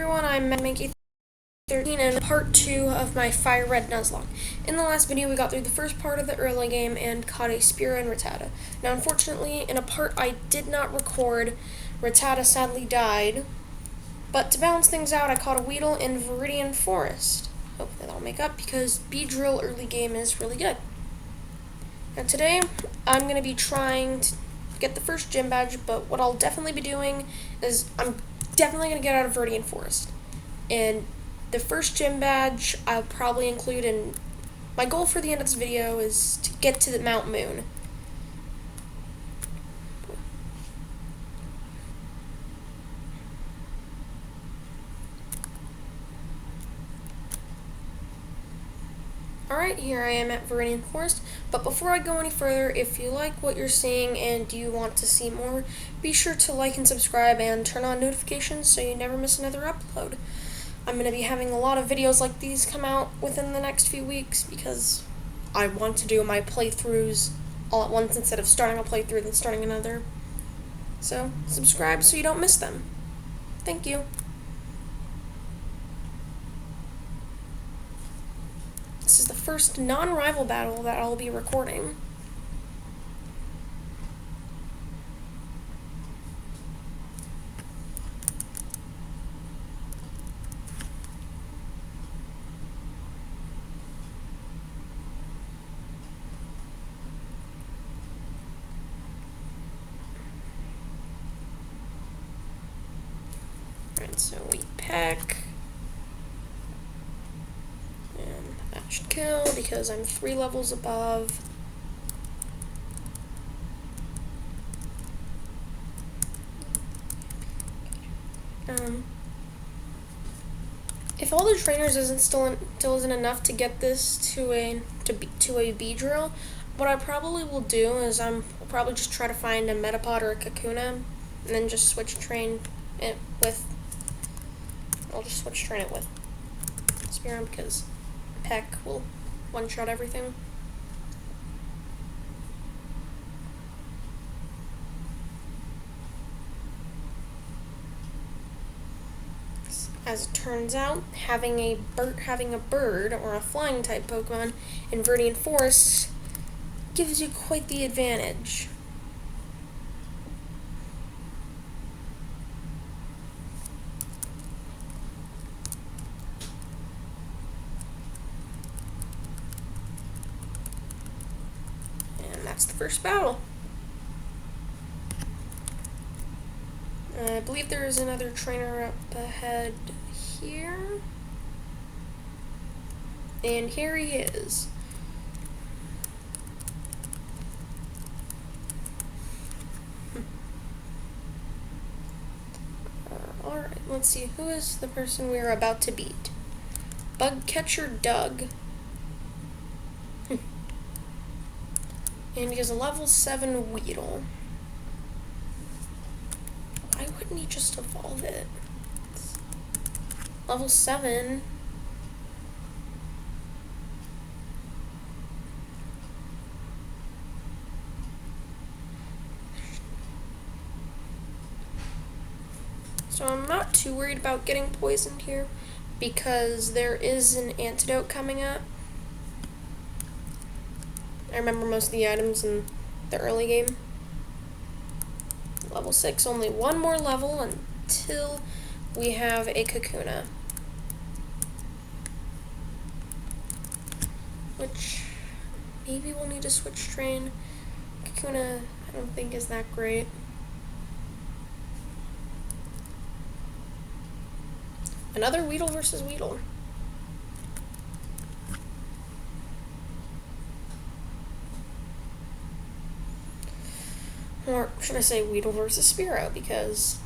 everyone, I'm Mankey13 and part 2 of my Fire Red Nuzlocke. In the last video we got through the first part of the early game and caught a Spiro and Rattata. Now unfortunately, in a part I did not record, Rattata sadly died, but to balance things out I caught a Weedle in Viridian Forest. Hopefully that'll make up because Beedrill early game is really good. Now today I'm going to be trying to get the first gym badge, but what I'll definitely be doing is I'm definitely going to get out of Viridian Forest. And the first gym badge I'll probably include in my goal for the end of this video is to get to the Mount Moon. Alright, here I am at Viridian Forest, but before I go any further, if you like what you're seeing and you want to see more, be sure to like and subscribe and turn on notifications so you never miss another upload. I'm going to be having a lot of videos like these come out within the next few weeks because I want to do my playthroughs all at once instead of starting a playthrough then starting another. So, subscribe so you don't miss them. Thank you. This is the first non-rival battle that I'll be recording. Alright, so we peck. That should kill because I'm 3 levels above. If all the trainers still isn't enough to get this to a Beedrill, what I probably will do is I'll probably just try to find a Metapod or a Kakuna, and then just switch train it with. I'll just switch train it with Spearum because Peck will one-shot everything. As it turns out, having a bird or a flying type Pokemon in Viridian Forest gives you quite the advantage. That's the first battle. I believe there is another trainer up ahead here. And here he is. Alright, let's see. Who is the person we are about to beat? Bugcatcher Doug. And he has a level 7 Weedle. Why wouldn't he just evolve it? It's level 7. So I'm not too worried about getting poisoned here because there is an antidote coming up. I remember most of the items in the early game. Level 6, only one more level until we have a Kakuna. Which, maybe we'll need to switch train. Kakuna, I don't think is that great. Another Weedle versus Weedle. Or should I say Weedle versus Spiro, because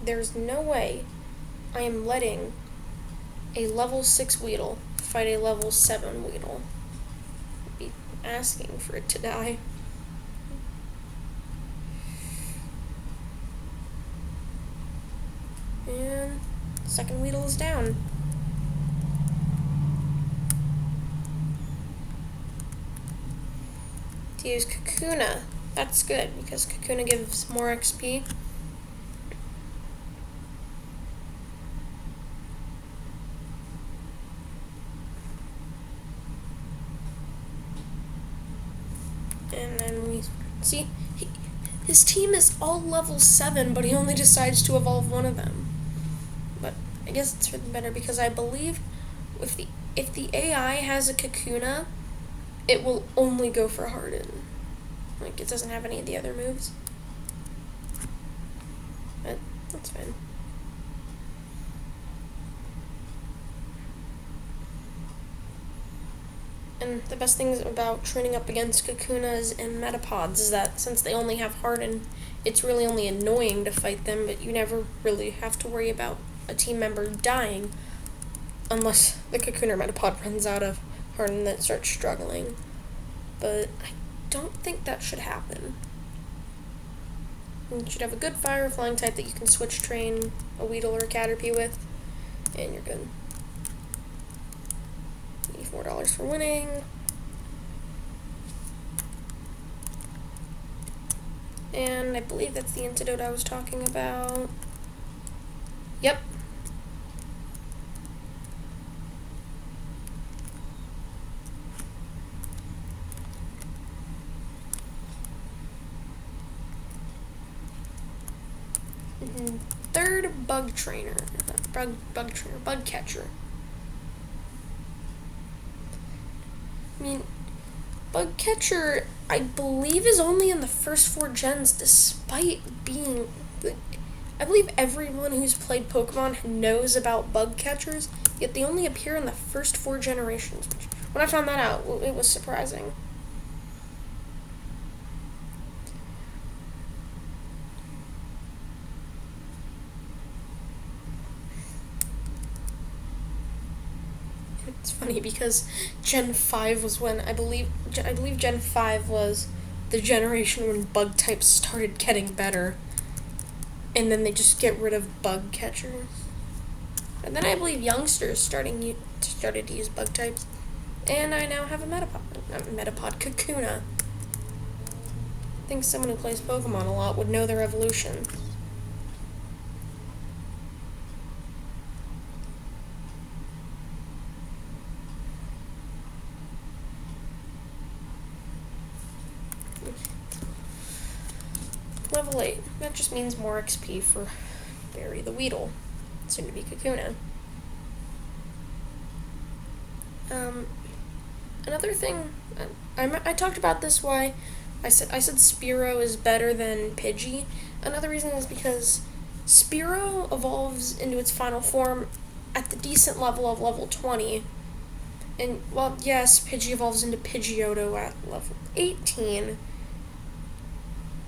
there's no way I am letting a level 6 Weedle fight a level 7 Weedle. I'd be asking for it to die. And second Weedle is down. To use Kakuna. That's good, because Kakuna gives more XP. See, his team is all level 7, but he only decides to evolve one of them. But I guess it's for the better, because I believe if the AI has a Kakuna, it will only go for Harden. Like, it doesn't have any of the other moves. But that's fine. And the best things about training up against Kakunas and Metapods is that since they only have Harden, it's really only annoying to fight them, but you never really have to worry about a team member dying unless the Kakuna or Metapod runs out of Harden and then starts struggling. But I don't think that should happen. You should have a good fire flying type that you can switch train a Weedle or a Caterpie with, and you're good. $4 for winning. And I believe that's the antidote I was talking about. Yep. Third bug catcher. I mean, bug catcher, I believe, is only in the first 4 gens, despite being... I believe everyone who's played Pokemon knows about bug catchers, yet they only appear in the first 4 generations. Which, when I found that out, it was surprising. It's funny because Gen 5 was when I believe Gen 5 was the generation when bug types started getting better, and then they just get rid of bug catchers. And then I believe youngsters started to use bug types, and I now have a Metapod Kakuna. I think someone who plays Pokemon a lot would know their evolution. Level 8. That just means more XP for Barry the Weedle, soon to be Kakuna. Another thing, I talked about this, why I said Spearow is better than Pidgey. Another reason is because Spearow evolves into its final form at the decent level of level 20. And, well, yes, Pidgey evolves into Pidgeotto at level 18.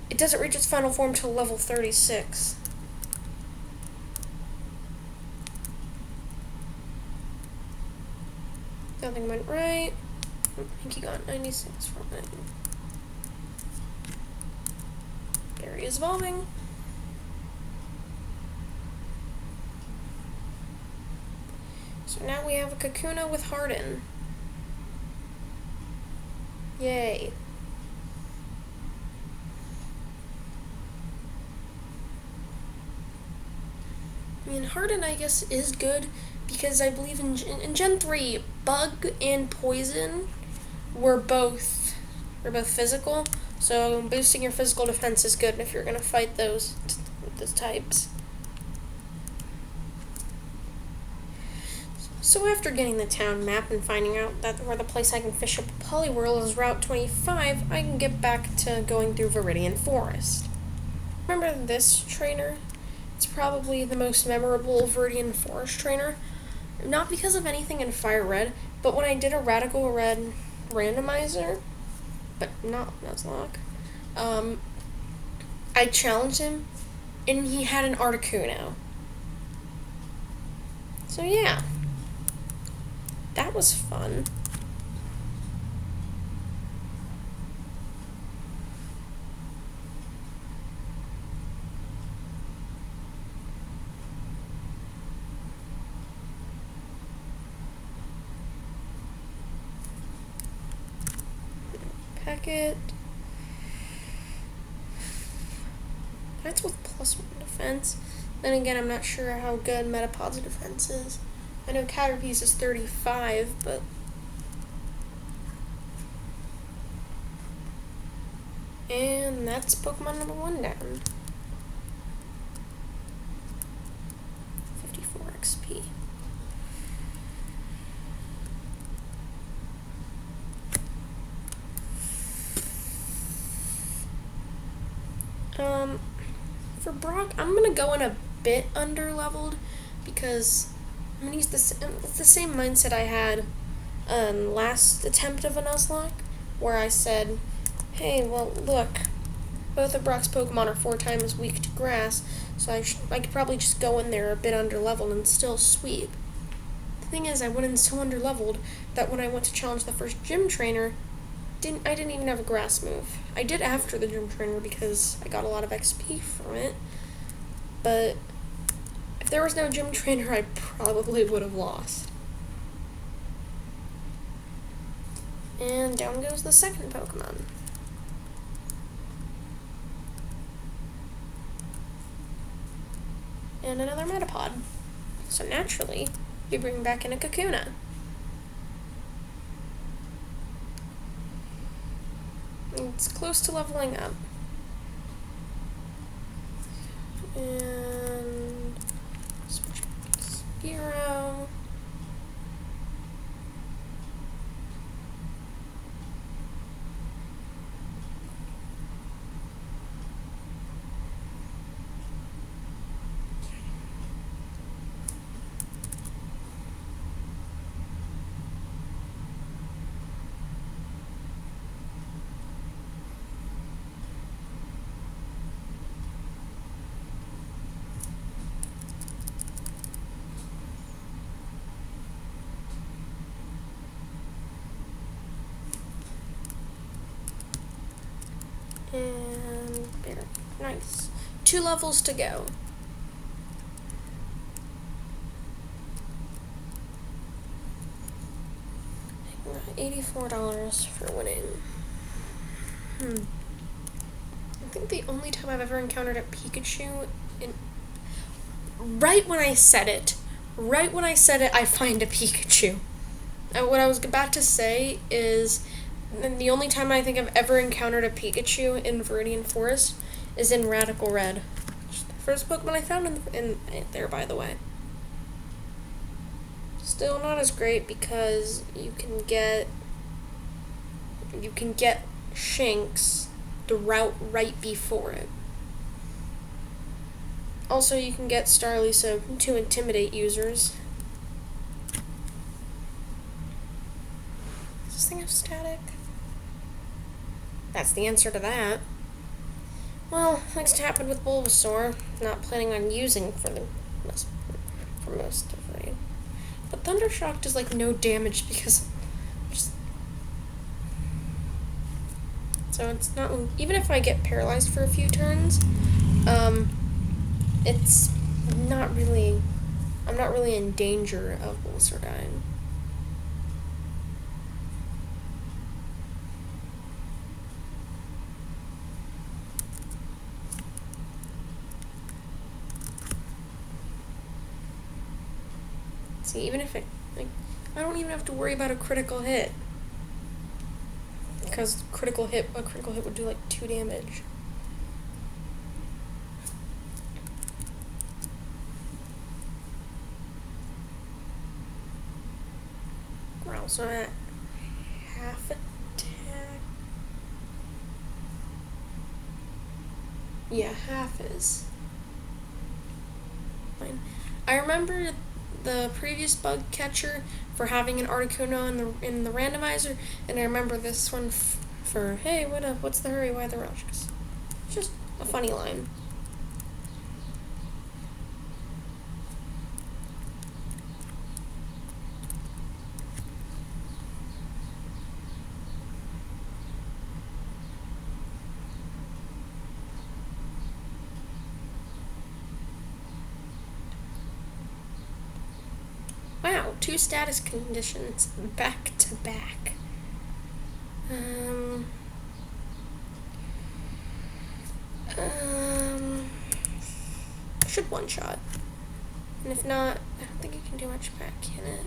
It doesn't reach its final form till level 36. Nothing went right. I think he got 96 from it. Barry is evolving. So now we have a Kakuna with Harden. Yay. I mean, Harden, I guess, is good because I believe in Gen 3, Bug and Poison were both physical, so boosting your physical defense is good if you're going to fight those types. So after getting the town map and finding out that where the place I can fish up a Poliwhirl is Route 25, I can get back to going through Viridian Forest. Remember this trainer? It's probably the most memorable Viridian Forest trainer. Not because of anything in Fire Red, but when I did a Radical Red randomizer, but not Nuzlocke, I challenged him, and he had an Articuno. So yeah, that was fun. Packet. That's with +1 defense. Then again, I'm not sure how good Metapod's defense is. I know Caterpie's is 35, but And that's Pokemon number 1 down. 54 XP. For Brock, I'm gonna go in a bit under-leveled because I'm gonna use the same mindset I had last attempt of a Nuzlocke, where I said, hey, well, look, both of Brock's Pokemon are 4 times weak to grass, so I could probably just go in there a bit under-leveled and still sweep. The thing is, I went in so under-leveled that when I went to challenge the first gym trainer, I didn't even have a grass move. I did after the gym trainer because I got a lot of XP from it, but if there was no gym trainer, I probably would have lost. And down goes the second Pokemon. And another Metapod. So naturally, we bring back in a Kakuna. It's close to leveling up. And switch back to Spearow. And there. Nice. 2 levels to go. $84 for winning. I think the only time I've ever encountered a Pikachu right when I said it, I find a Pikachu. And what I was about to say is, and the only time I think I've ever encountered a Pikachu in Viridian Forest is in Radical Red. The first Pokemon I found in there, by the way. Still not as great because you can get Shinx the route right before it. Also, you can get Starly to intimidate users. Does this thing have static? That's the answer to that. Well, thanks to happen with Bulbasaur, not planning on using for most of it. But Thundershock does like no damage because so it's not, even if I get paralyzed for a few turns, it's not really, I'm not really in danger of Bulbasaur dying. See, even if I don't even have to worry about a critical hit. Because a critical hit would do like 2 damage. We're also at half attack. Yeah, half is fine. I remember the previous bug catcher for having an Articuno in the randomizer, and I remember this one for hey, what's the hurry, why the rush? It's just a funny line. Wow, 2 status conditions back to back. Should one-shot. And if not, I don't think you can do much back, can it?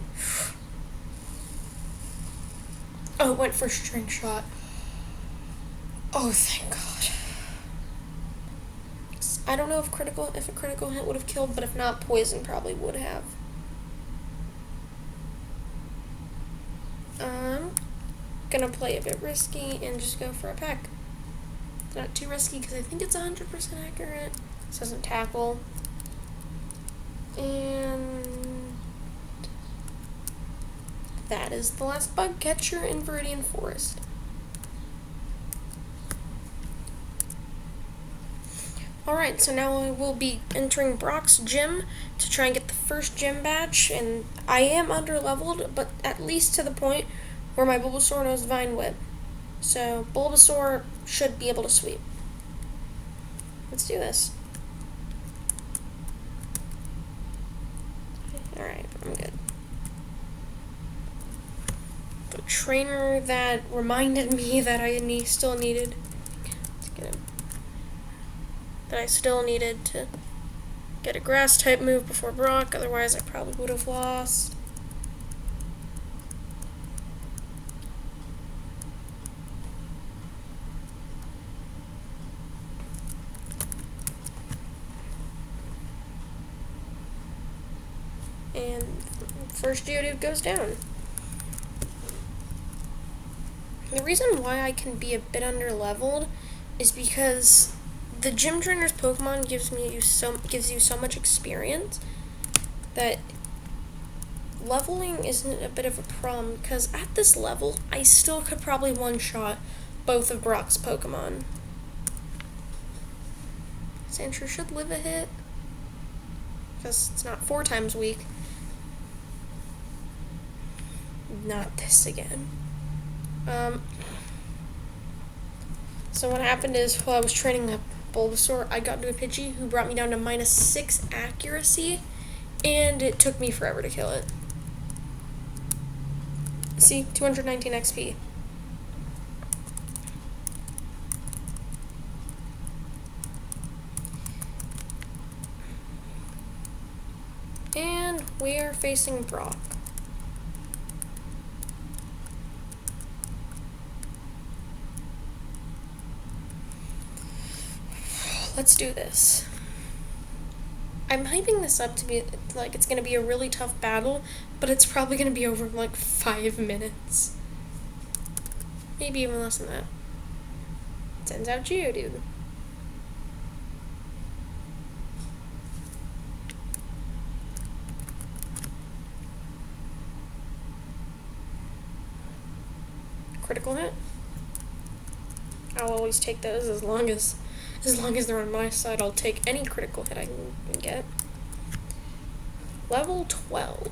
Oh, it went for string shot. Oh, thank God. I don't know if a critical hit would have killed, but if not, poison probably would have. I'm gonna play a bit risky and just go for a peck. Not too risky because I think it's 100% accurate. This doesn't tackle. And that is the last bug catcher in Viridian Forest. Alright, so now I will be entering Brock's gym to try and get the first gym badge, and I am under-leveled, but at least to the point where my Bulbasaur knows Divine Whip. So, Bulbasaur should be able to sweep. Let's do this. Alright, I'm good. The trainer that reminded me that I still needed to get a grass type move before Brock, otherwise I probably would have lost. And first Geodude goes down. The reason why I can be a bit under-leveled is because the gym trainer's Pokemon gives you so much experience that leveling isn't a bit of a problem, because at this level I still could probably one-shot both of Brock's Pokemon. Sandshrew should live a hit, because it's not 4 times weak. Not this again. So what happened is, while I was training the Bulbasaur, I got into a Pidgey who brought me down to -6 accuracy, and it took me forever to kill it. See, 219 XP. And we are facing Brock. Let's do this. I'm hyping this up to be like it's gonna be a really tough battle, but it's probably gonna be over in like 5 minutes. Maybe even less than that. Sends out Geodude. Critical hit. I'll always take those as long as they're on my side. I'll take any critical hit I can get. Level 12.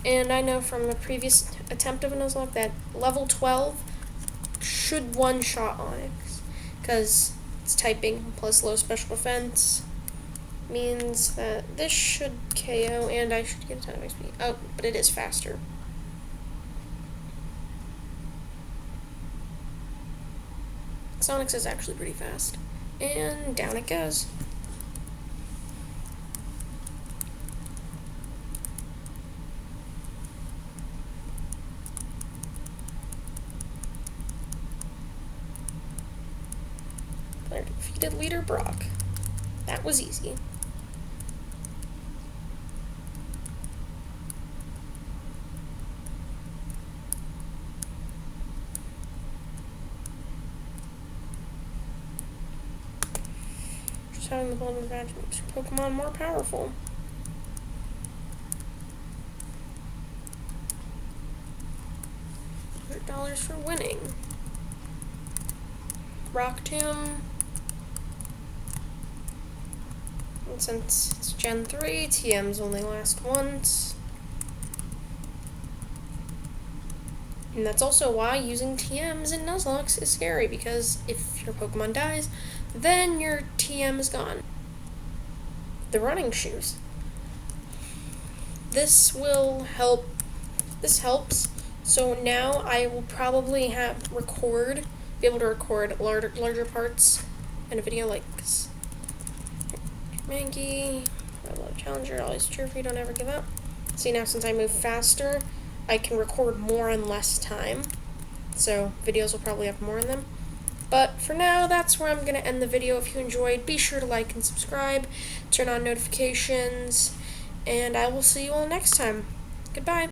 And I know from a previous attempt of a Nuzlocke that level 12 should one-shot Onix, because it's typing plus low special defense. Means that this should KO and I should get a ton of XP. Oh, but it is faster. Onix is actually pretty fast. And down it goes. Player defeated leader Brock. That was easy. Having the Boulder Badge makes your Pokemon more powerful. $100 for winning. Rock Tomb. And since it's Gen 3, TMs only last once. And that's also why using TMs in Nuzlocke is scary, because if your Pokemon dies, then your TM is gone. The running shoes. This will help. This helps. So now I will probably be able to record larger parts in a video, like Mankey, I love Challenger, always cheer for you, don't ever give up. See, now since I move faster, I can record more in less time. So videos will probably have more in them. But for now, that's where I'm going to end the video. If you enjoyed, be sure to like and subscribe, turn on notifications, and I will see you all next time. Goodbye.